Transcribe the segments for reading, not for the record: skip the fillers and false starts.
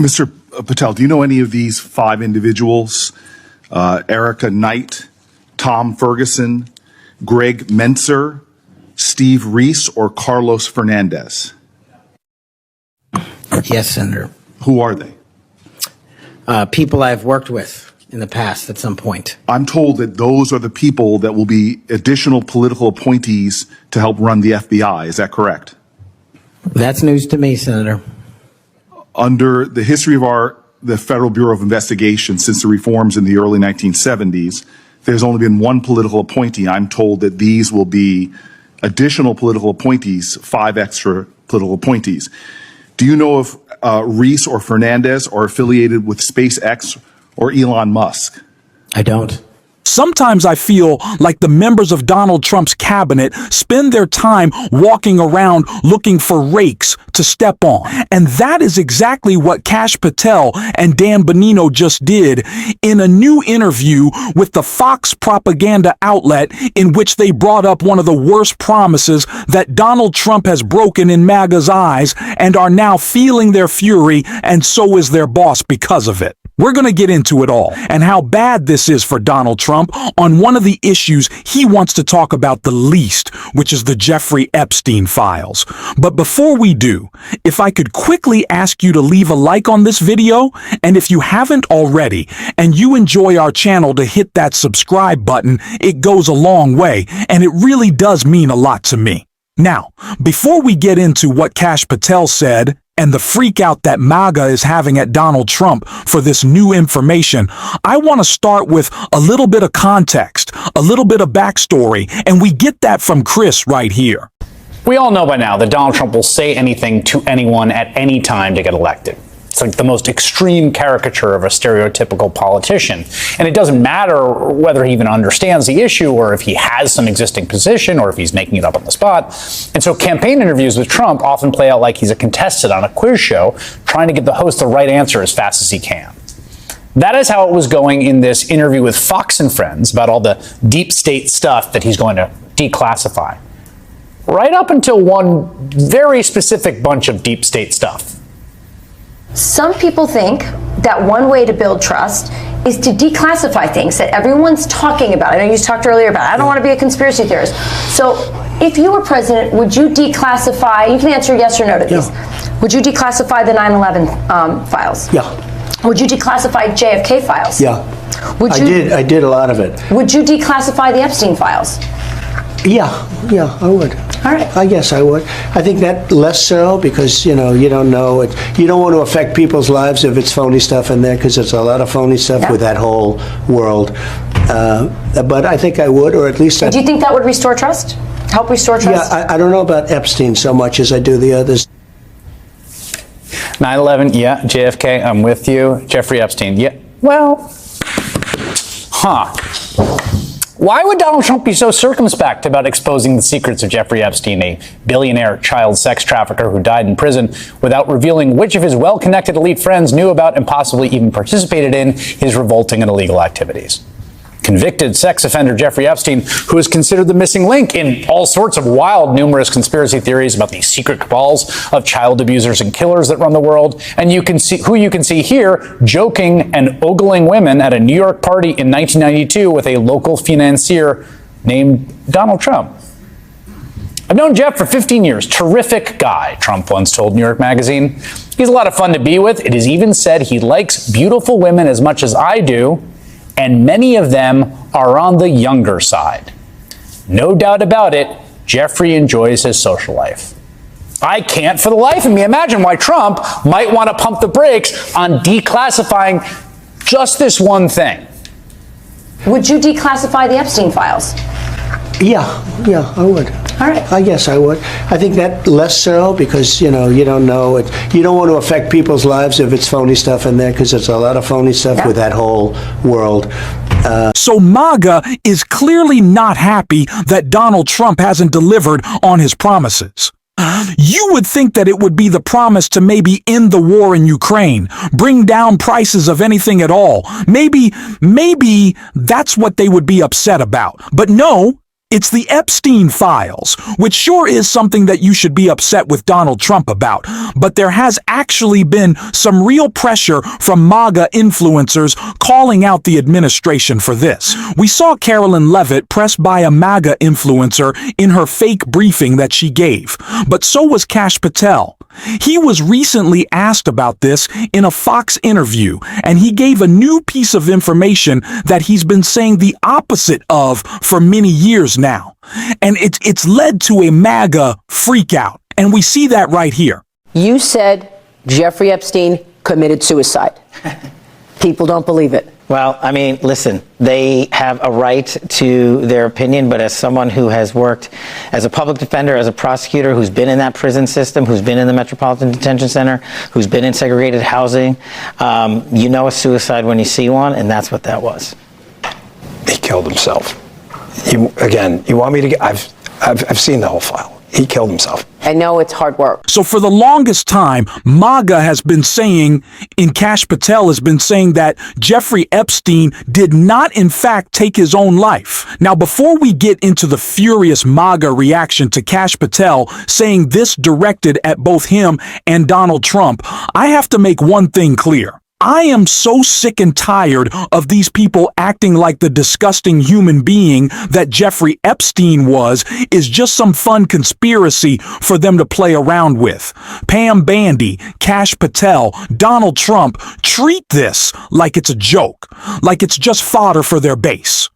Mr. Patel, do you know any of these 5 individuals? Erica Knight, Tom Ferguson, Greg Menser, Steve Reese, or Carlos Fernandez? Yes, Senator. Who are they? People I've worked with in the past at some point. I'm told that those are the people that will be additional political appointees to help run the FBI. Is that correct? That's news to me, Senator. Under the history of the Federal Bureau of Investigation since the reforms in the early 1970s, there's only been one political appointee. I'm told that these will be additional political appointees, 5 extra political appointees. Do you know if Reese or Fernandez are affiliated with SpaceX or Elon Musk? I don't. Sometimes I feel like the members of Donald Trump's cabinet spend their time walking around looking for rakes to step on. And that is exactly what Kash Patel and Dan Bongino just did in a new interview with the Fox propaganda outlet, in which they brought up one of the worst promises that Donald Trump has broken in MAGA's eyes, and are now feeling their fury, and so is their boss because of it. We're going to get into it all and how bad this is for Donald Trump on one of the issues he wants to talk about the least, which is the Jeffrey Epstein files. But before we do, if I could quickly ask you to leave a like on this video, and if you haven't already and you enjoy our channel, to hit that subscribe button. It goes a long way, and it really does mean a lot to me. Now, before we get into what Kash Patel said and the freak out that MAGA is having at Donald Trump for this new information, I want to start with a little bit of context, a little bit of backstory, and we get that from Chris right here. We all know by now that Donald Trump will say anything to anyone at any time to get elected. It's like the most extreme caricature of a stereotypical politician. And it doesn't matter whether he even understands the issue, or if he has some existing position, or if he's making it up on the spot. And so campaign interviews with Trump often play out like he's a contestant on a quiz show, trying to get the host the right answer as fast as he can. That is how it was going in this interview with Fox and Friends about all the deep state stuff that he's going to declassify. Right up until one very specific bunch of deep state stuff. Some people think that one way to build trust is to declassify things that everyone's talking about. I know you talked earlier about it. I don't want to be a conspiracy theorist. So if you were president, would you declassify, you can answer yes or no to these. Yeah. Would you declassify the 9/11 files? Yeah. Would you declassify JFK files? Yeah. Would you, I did a lot of it. Would you declassify the Epstein files? Yeah, I would. All right. I guess I would. I think that less so because, you don't know it. You don't want to affect people's lives if it's phony stuff in there, because there's a lot of phony stuff with that whole world. But I think I would, or at least Do you think that would restore trust? Help restore trust? Yeah, I don't know about Epstein so much as I do the others. 9/11, yeah. JFK, I'm with you. Jeffrey Epstein, yeah. Well, why would Donald Trump be so circumspect about exposing the secrets of Jeffrey Epstein, a billionaire child sex trafficker who died in prison, without revealing which of his well-connected elite friends knew about and possibly even participated in his revolting and illegal activities? Convicted sex offender Jeffrey Epstein, who is considered the missing link in all sorts of wild, numerous conspiracy theories about the secret cabals of child abusers and killers that run the world, and you can see here joking and ogling women at a New York party in 1992 with a local financier named Donald Trump. I've known Jeff for 15 years. Terrific guy, Trump once told New York Magazine. He's a lot of fun to be with. It is even said he likes beautiful women as much as I do, and many of them are on the younger side. No doubt about it, Jeffrey enjoys his social life. I can't for the life of me imagine why Trump might want to pump the brakes on declassifying just this one thing. Would you declassify the Epstein files? Yeah, I would. All right. I guess I would. I think that less so because, you don't know it. You don't want to affect people's lives if it's phony stuff in there, because there's a lot of phony stuff with that whole world. So MAGA is clearly not happy that Donald Trump hasn't delivered on his promises. You would think that it would be the promise to maybe end the war in Ukraine, bring down prices of anything at all. Maybe that's what they would be upset about. But no, It's the Epstein files, which sure is something that you should be upset with Donald Trump about, but there has actually been some real pressure from MAGA influencers calling out the administration for this. We saw Carolyn Levitt pressed by a MAGA influencer in her fake briefing that she gave, but so was Kash Patel. He was recently asked about this in a Fox interview, and he gave a new piece of information that he's been saying the opposite of for many years now. And it's led to a MAGA freakout, and we see that right here. You said Jeffrey Epstein committed suicide. People don't believe it. Well, I mean, listen, they have a right to their opinion, but as someone who has worked as a public defender, as a prosecutor, who's been in that prison system, who's been in the Metropolitan Detention Center, who's been in segregated housing, you know a suicide when you see one, and that's what that was. He killed himself. You want me to get, I've seen the whole file. He killed himself. I know it's hard work. So for the longest time, MAGA has been saying, and Kash Patel has been saying that Jeffrey Epstein did not in fact take his own life. Now, before we get into the furious MAGA reaction to Kash Patel saying this directed at both him and Donald Trump, I have to make one thing clear. I am so sick and tired of these people acting like the disgusting human being that Jeffrey Epstein is just some fun conspiracy for them to play around with. Pam Bandy, Kash Patel, Donald Trump treat this like it's a joke, like it's just fodder for their base.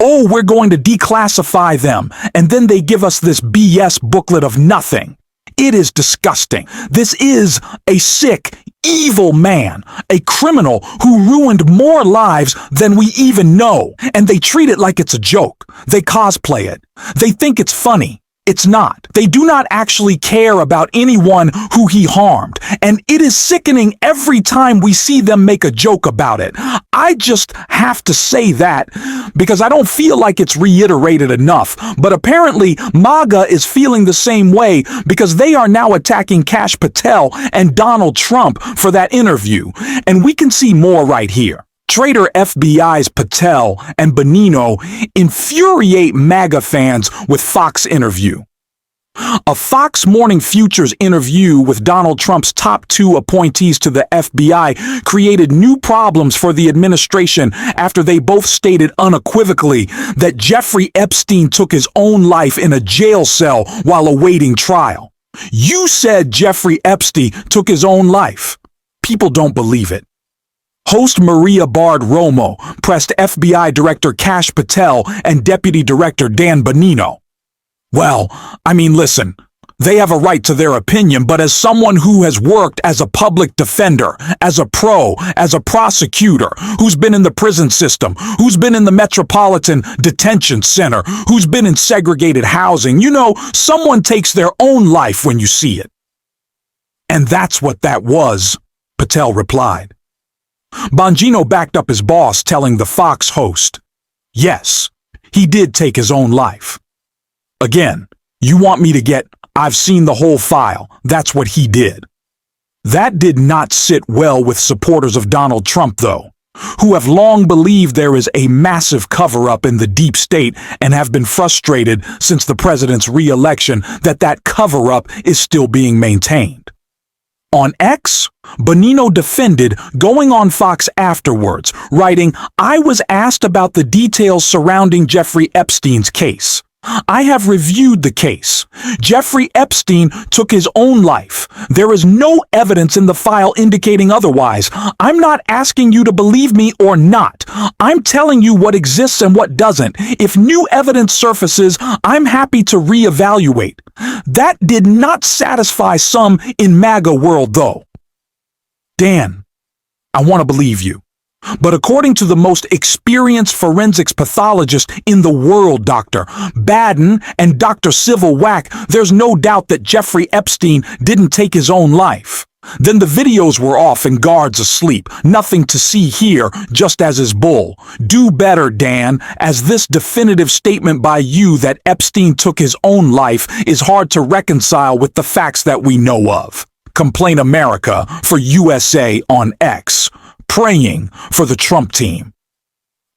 Oh, we're going to declassify them, and then they give us this BS booklet of nothing. It is disgusting. This is a sick, evil man, a criminal who ruined more lives than we even know. And they treat it like it's a joke. They cosplay it. They think it's funny. It's not. They do not actually care about anyone who he harmed. And it is sickening every time we see them make a joke about it. I just have to say that because I don't feel like it's reiterated enough. But apparently MAGA is feeling the same way because they are now attacking Kash Patel and Donald Trump for that interview. And we can see more right here. Traitor FBI's Patel and Bongino infuriate MAGA fans with Fox interview. A Fox Morning Futures interview with Donald Trump's top two appointees to the FBI created new problems for the administration after they both stated unequivocally that Jeffrey Epstein took his own life in a jail cell while awaiting trial. You said Jeffrey Epstein took his own life. People don't believe it. Host Maria Bard-Romo pressed FBI Director Kash Patel and Deputy Director Dan Bongino. Well, I mean, listen, they have a right to their opinion, but as someone who has worked as a public defender, as a pro, as a prosecutor, who's been in the prison system, who's been in the Metropolitan Detention Center, who's been in segregated housing, you know, someone takes their own life when you see it. And that's what that was, Patel replied. Bongino backed up his boss, telling the Fox host, yes, he did take his own life. Again, you want me to get, I've seen the whole file, that's what he did. That did not sit well with supporters of Donald Trump, though, who have long believed there is a massive cover-up in the deep state and have been frustrated since the president's re-election that cover-up is still being maintained. On X, Bongino defended going on Fox afterwards, writing, I was asked about the details surrounding Jeffrey Epstein's case. I have reviewed the case. Jeffrey Epstein took his own life. There is no evidence in the file indicating otherwise. I'm not asking you to believe me or not. I'm telling you what exists and what doesn't. If new evidence surfaces, I'm happy to reevaluate. That did not satisfy some in MAGA world, though. Dan, I want to believe you. But according to the most experienced forensics pathologist in the world, Dr. Baden and Dr. Civil Whack, there's no doubt that Jeffrey Epstein didn't take his own life. Then the videos were off and guards asleep. Nothing to see here, just as is bull. Do better, Dan, as this definitive statement by you that Epstein took his own life is hard to reconcile with the facts that we know of. Complain America for USA on X. Praying for the Trump team.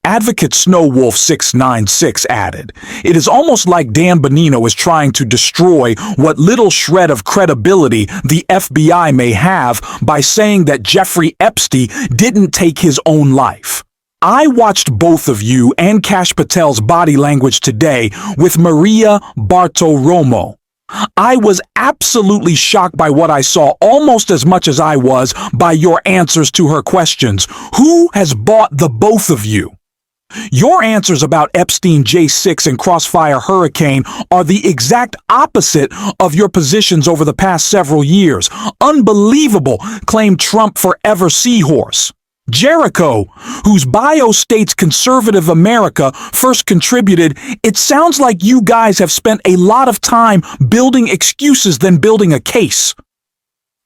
Advocate Snowwolf696 added, "It is almost like Dan Bongino is trying to destroy what little shred of credibility the FBI may have by saying that Jeffrey Epstein didn't take his own life." I watched both of you and Kash Patel's body language today with Maria Bartiromo. I was absolutely shocked by what I saw, almost as much as I was by your answers to her questions. Who has bought the both of you? Your answers about Epstein J6 and Crossfire Hurricane are the exact opposite of your positions over the past several years. Unbelievable, claimed Trump forever seahorse. Jericho, whose bio states conservative America first contributed, "It sounds like you guys have spent a lot of time building excuses than building a case."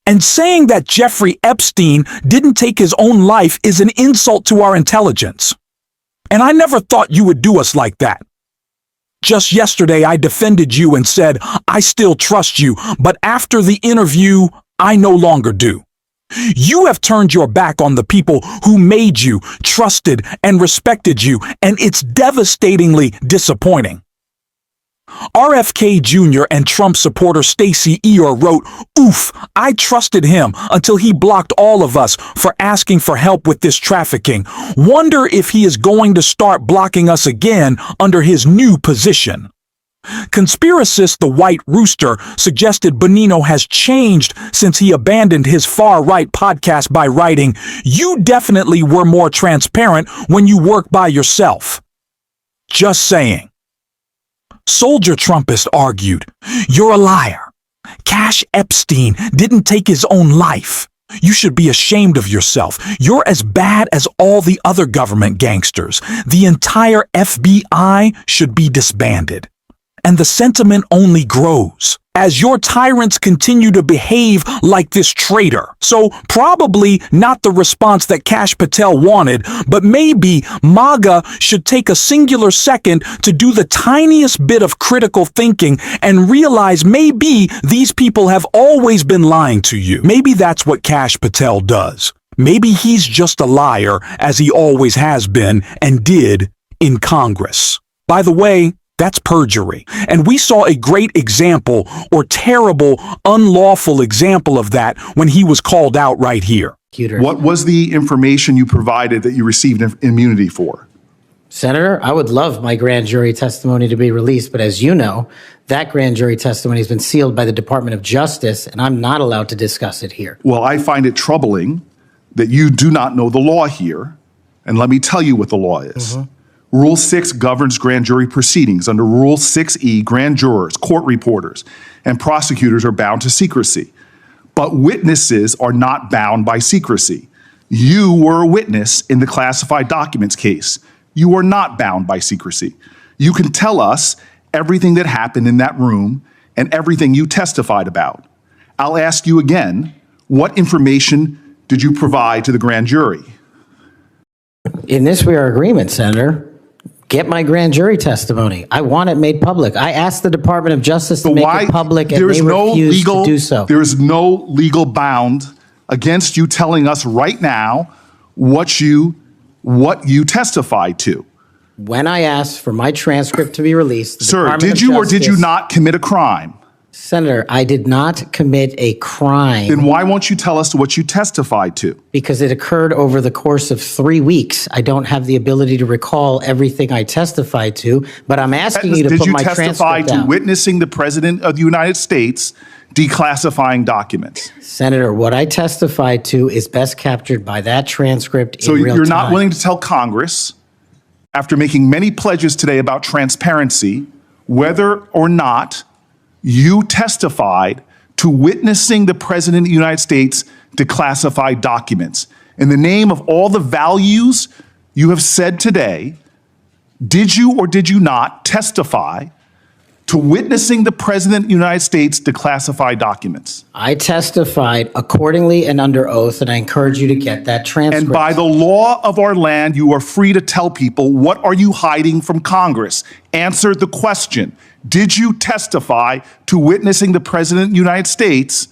And saying that Jeffrey Epstein didn't take his own life is an insult to our intelligence. And I never thought you would do us like that. Just yesterday, I defended you and said, I still trust you, but after the interview, I no longer do. You have turned your back on the people who made you, trusted, and respected you, and it's devastatingly disappointing. RFK Jr. and Trump supporter Stacey Eeyore wrote, "Oof, I trusted him until he blocked all of us for asking for help with this trafficking. Wonder if he is going to start blocking us again under his new position." Conspiracist The White Rooster suggested Bongino has changed since he abandoned his far-right podcast by writing, "You definitely were more transparent when you work by yourself." Just saying. Soldier Trumpist argued, "You're a liar. Cash Epstein didn't take his own life. You should be ashamed of yourself. You're as bad as all the other government gangsters. The entire FBI should be disbanded." And the sentiment only grows as your tyrants continue to behave like this traitor. So probably not the response that Kash Patel wanted, but maybe MAGA should take a singular second to do the tiniest bit of critical thinking and realize maybe these people have always been lying to you. Maybe that's what Kash Patel does. Maybe he's just a liar, as he always has been and did in Congress. By the way, that's perjury. And we saw a great example, or terrible, unlawful example of that when he was called out right here. What was the information you provided that you received immunity for? Senator, I would love my grand jury testimony to be released, but as you know, that grand jury testimony has been sealed by the Department of Justice, and I'm not allowed to discuss it here. Well, I find it troubling that you do not know the law here, and let me tell you what the law is. Rule 6 governs grand jury proceedings. Under Rule 6E, grand jurors, court reporters, and prosecutors are bound to secrecy. But witnesses are not bound by secrecy. You were a witness in the classified documents case. You are not bound by secrecy. You can tell us everything that happened in that room and everything you testified about. I'll ask you again, what information did you provide to the grand jury? In this, we are agreement, Senator. Get my grand jury testimony. I want it made public. I asked the Department of Justice to make it public, and they refused to do so. There is no legal bound against you telling us right now what you testified to. When I asked for my transcript to be released, the Sir, Department did you of or did you Justice- not commit a crime? Senator, I did not commit a crime. Then why won't you tell us what you testified to? Because it occurred over the course of 3 weeks. I don't have the ability to recall everything I testified to, but I'm asking you to put my Did you testify transcript to down. witnessing the President of the United States declassifying documents? Senator, what I testified to is best captured by that transcript So in real you're time. not willing to tell Congress, after making many pledges today about transparency, whether or not you testified to witnessing the President of the United States declassify documents. In the name of all the values you have said today, did you or did you not testify to witnessing the President of the United States declassify documents? I testified accordingly and under oath, and I encourage you to get that transcript. And by the law of our land, you are free to tell people, what are you hiding from Congress? Answer the question. Did you testify to witnessing the President of the United States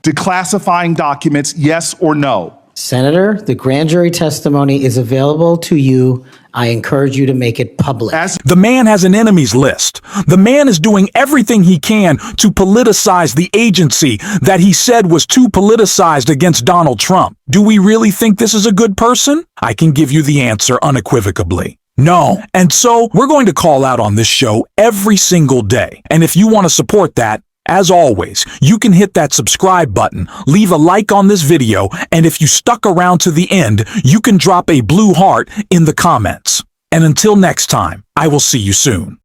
declassifying documents, yes or no? Senator, the grand jury testimony is available to you. I encourage you to make it public. The man has an enemies list. The man is doing everything he can to politicize the agency that he said was too politicized against Donald Trump. Do we really think this is a good person? I can give you the answer unequivocally. No. And so we're going to call out on this show every single day. And if you want to support that, as always, you can hit that subscribe button, leave a like on this video, and if you stuck around to the end, you can drop a blue heart in the comments. And until next time, I will see you soon.